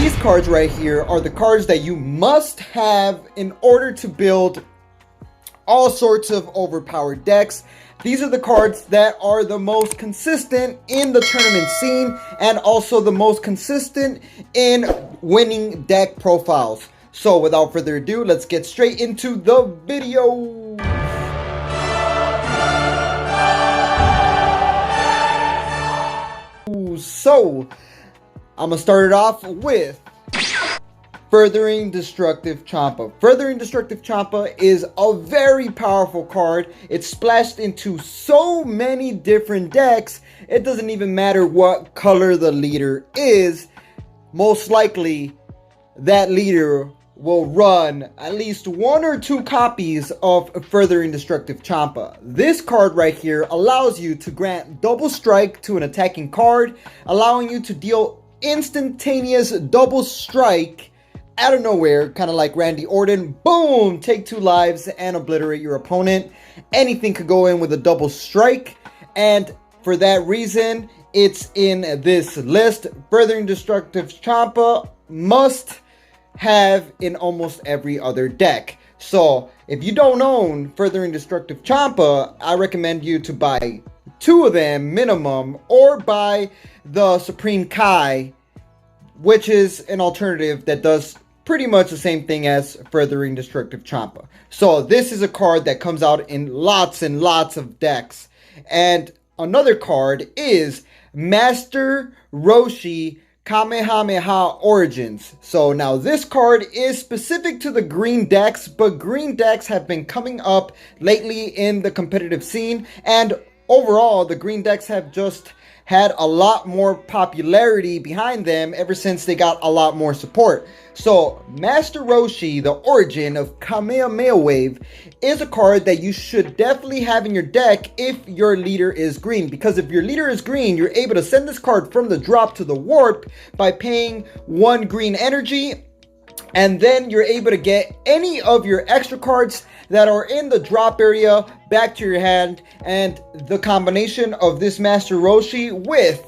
these cards right here are the cards that you must have in order to build all sorts of overpowered decks. These are the cards that are the most consistent in the tournament scene and also the most consistent in winning deck profiles. So without further ado, let's get straight into the video. So I'm gonna start it off with Furthering Destructive Champa. Furthering Destructive Champa is a very powerful card. It's splashed into so many different decks. It doesn't even matter what color the leader is. Most likely, that leader will run at least 1 or 2 copies of Furthering Destructive Champa. This card right here allows you to grant double strike to an attacking card, allowing you to deal instantaneous double strike out of nowhere, kind of like Randy Orton. Boom! Take 2 lives and obliterate your opponent. Anything could go in with a double strike, and for that reason, it's in this list. Furthering Destructive Champa must have in almost every other deck. So if you don't own Furthering Destructive Champa, I recommend you to buy 2 of them minimum, or buy the Supreme Kai, which is an alternative that does pretty much the same thing as Furthering Destructive Champa. So this is a card that comes out in lots and lots of decks. And another card is Master Roshi Kamehameha Origins. So now this card is specific to the green decks, but green decks have been coming up lately in the competitive scene, and overall the green decks have just had a lot more popularity behind them ever since they got a lot more support. So Master Roshi, the origin of Kamehameha Wave, is a card that you should definitely have in your deck if your leader is green. Because if your leader is green, you're able to send this card from the drop to the warp by paying 1 green energy, and then you're able to get any of your extra cards that are in the drop area back to your hand. And the combination of this Master Roshi with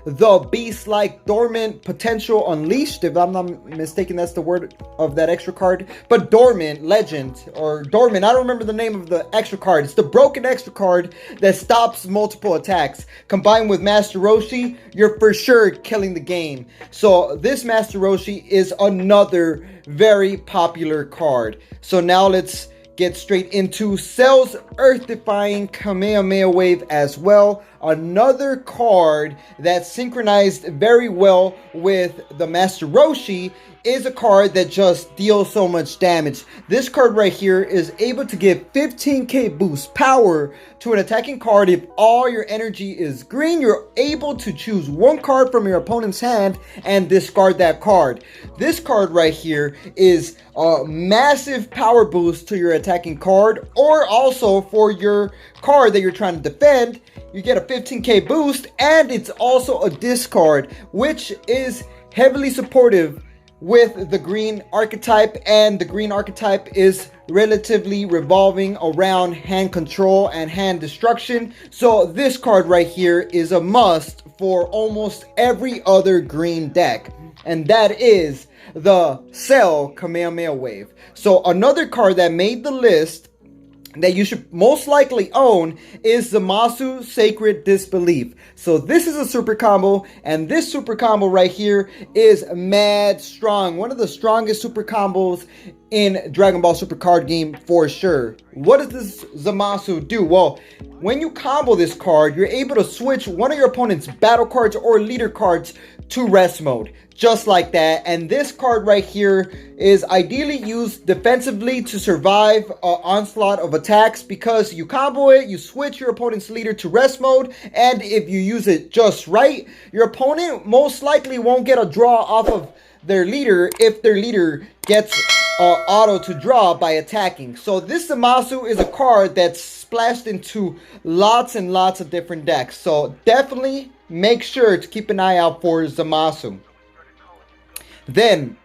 the beast-like dormant potential unleashed, if I'm not mistaken, that's the word of that extra card, but dormant legend, or dormant, I don't remember the name of the extra card. It's the broken extra card that stops multiple attacks. Combined with Master Roshi, you're for sure killing the game. So this Master Roshi is another very popular card. So now let's get straight into Cell's Earth-Defying Kamehameha Wave as well. Another card that's synchronized very well with the Master Roshi is a card that just deals so much damage. This card right here is able to give 15k boost power to an attacking card. If all your energy is green, you're able to choose 1 card from your opponent's hand and discard that card. This card right here is a massive power boost to your attacking card, or also for your card that you're trying to defend. You get a 15k boost, and it's also a discard, which is heavily supportive with the green archetype, and the green archetype is relatively revolving around hand control and hand destruction. So this card right here is a must for almost every other green deck, and that is the Cell Kamehameha Wave. So another card that made the list that you should most likely own is Zamasu Sacred Disbelief. So this is a super combo, and this super combo right here is mad strong. One of the strongest super combos in Dragon Ball Super card game for sure. What does this Zamasu do? Well, when you combo this card, you're able to switch one of your opponent's battle cards or leader cards to rest mode, just like that. And this card right here is ideally used defensively to survive an onslaught of attacks, because you combo it, you switch your opponent's leader to rest mode, and if you use it just right, your opponent most likely won't get a draw off of their leader if their leader gets auto to draw by attacking. So this Zamasu is a card that's splashed into lots and lots of different decks. So definitely make sure to keep an eye out for Zamasu. Then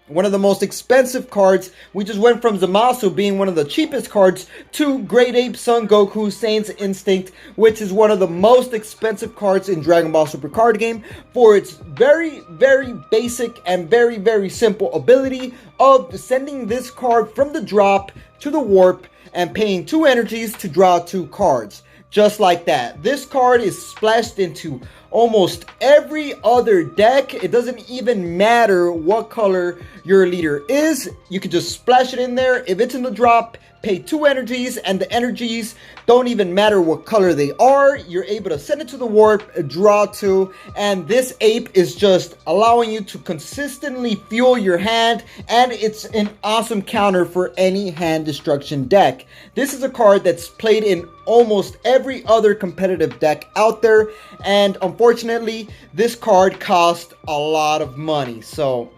one of the most expensive cards. We just went from Zamasu being one of the cheapest cards to Great Ape Son Goku Saiyan's Instinct, which is one of the most expensive cards in Dragon Ball Super card game for its very, very basic and very, very simple ability of sending this card from the drop to the warp and paying 2 energies to draw 2 cards. Just like that. This card is splashed into almost every other deck. It doesn't even matter what color your leader is. You can just splash it in there. If it's in the drop, pay 2 energies, and the energies don't even matter what color they are. You're able to send it to the warp, draw 2, and this ape is just allowing you to consistently fuel your hand, and it's an awesome counter for any hand destruction deck. This is a card that's played in almost every other competitive deck out there, and unfortunately, this card costs a lot of money. So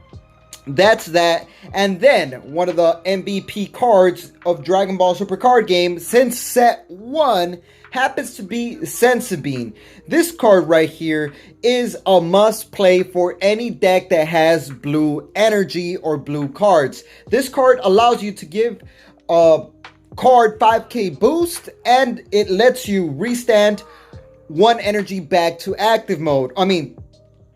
that's that. And then one of the MVP cards of Dragon Ball Super card game since set 1 happens to be Senzu Bean. This card right here is a must play for any deck that has blue energy or blue cards. This card allows you to give a card 5k boost, and it lets you restand 1 energy back to active mode.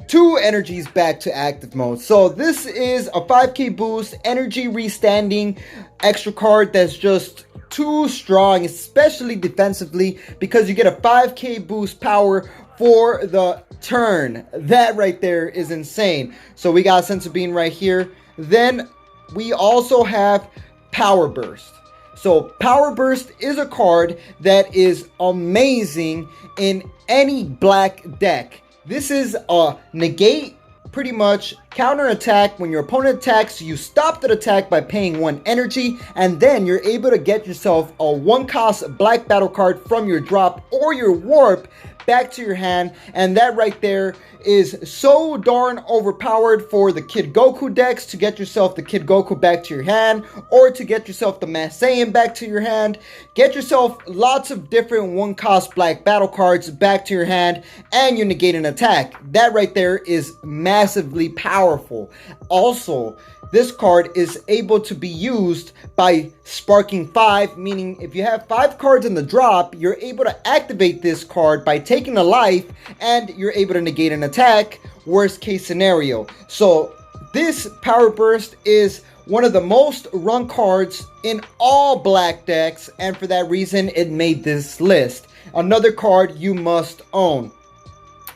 2 energies back to active mode. So this is a 5k boost, energy restanding extra card that's just too strong, especially defensively, because you get a 5k boost power for the turn. That right there is insane. So we got Senzu Bean right here. Then we also have Power Burst. So Power Burst is a card that is amazing in any black deck. This is a negate, pretty much counter attack. When your opponent attacks, you stop that attack by paying 1 energy, and then you're able to get yourself a 1-cost black battle card from your drop or your warp back to your hand. And that right there is so darn overpowered for the Kid Goku decks, to get yourself the Kid Goku back to your hand, or to get yourself the Saiyan back to your hand. Get yourself lots of different 1-cost black battle cards back to your hand, and you negate an attack. That right there is massively powerful. Also, this card is able to be used by sparking 5, meaning if you have 5 cards in the drop, you're able to activate this card by taking a life, and you're able to negate an attack, worst case scenario. So this Power Burst is one of the most run cards in all black decks, and for that reason it made this list. Another card you must own.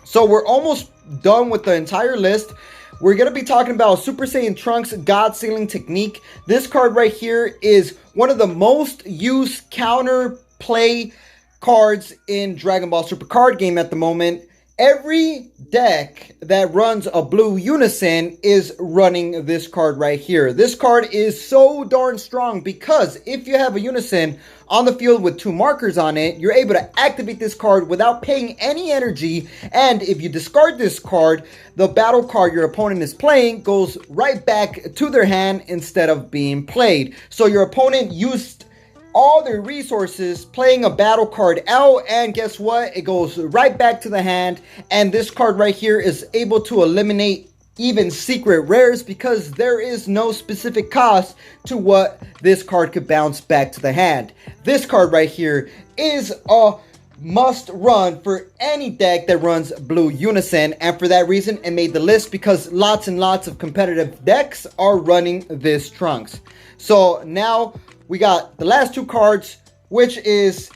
So we're almost done with the entire list. We're going to be talking about Super Saiyan Trunks God Sealing Technique. This card right here is one of the most used counter play cards in Dragon Ball Super card game at the moment. Every deck that runs a blue unison is running this card right here. This card is so darn strong because if you have a unison on the field with 2 markers on it, you're able to activate this card without paying any energy. And if you discard this card, the battle card your opponent is playing goes right back to their hand instead of being played. So your opponent used all their resources playing a battle card out, and guess what? It goes right back to the hand. And this card right here is able to eliminate even secret rares because there is no specific cost to what this card could bounce back to the hand. This card right here is a must run for any deck that runs blue unison, and for that reason it made the list because lots and lots of competitive decks are running this Trunks. So now we got the last 2 cards, which is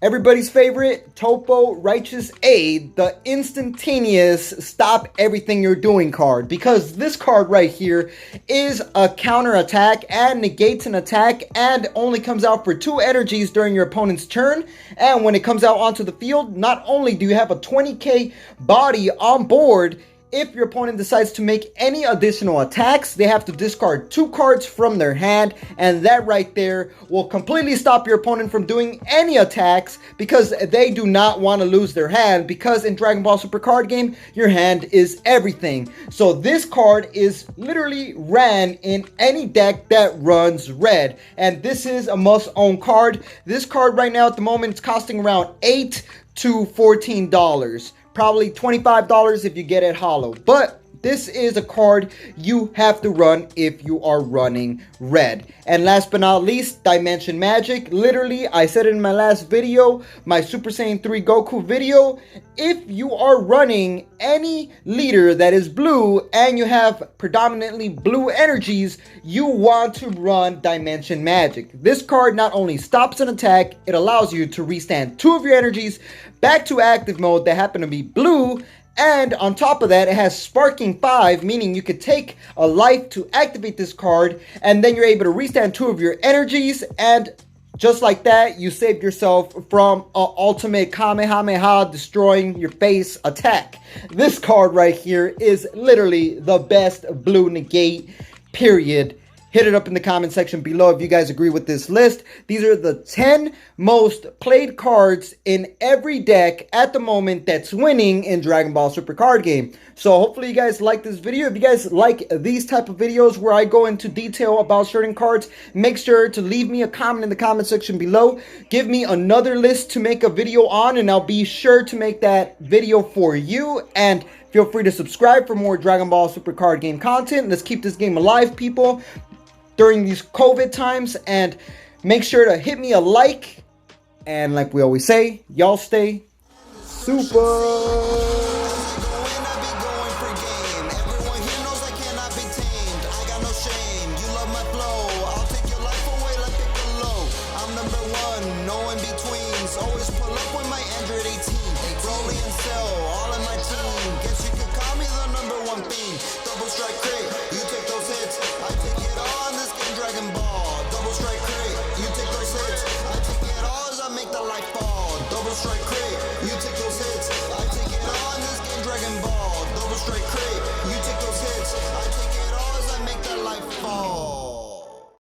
everybody's favorite, Toppo Righteous Aid, the instantaneous stop everything you're doing card. Because this card right here is a counter attack and negates an attack and only comes out for 2 energies during your opponent's turn. And when it comes out onto the field, not only do you have a 20k body on board, if your opponent decides to make any additional attacks, they have to discard 2 cards from their hand, and that right there will completely stop your opponent from doing any attacks because they do not want to lose their hand, because in Dragon Ball Super card game, your hand is everything. So this card is literally ran in any deck that runs red, and this is a must-own card. This card right now at the moment is costing around $8 to $14. Probably $25 if you get it hollow. But this is a card you have to run if you are running red. And last but not least, Dimension Magic. Literally, I said it in my last video, my Super Saiyan 3 Goku video, if you are running any leader that is blue and you have predominantly blue energies, you want to run Dimension Magic. This card not only stops an attack, it allows you to restand 2 of your energies back to active mode that happen to be blue, and on top of that, it has Sparking 5, meaning you could take a life to activate this card, and then you're able to restand 2 of your energies, and just like that, you saved yourself from an ultimate Kamehameha destroying your face attack. This card right here is literally the best blue negate, period. Hit it up in the comment section below if you guys agree with this list. These are the 10 most played cards in every deck at the moment that's winning in Dragon Ball Super card game. So hopefully you guys like this video. If you guys like these type of videos where I go into detail about certain cards, make sure to leave me a comment in the comment section below. Give me another list to make a video on, and I'll be sure to make that video for you. And feel free to subscribe for more Dragon Ball Super card game content. Let's keep this game alive, people, during these COVID times, and make sure to hit me a like, and like we always say, y'all stay super.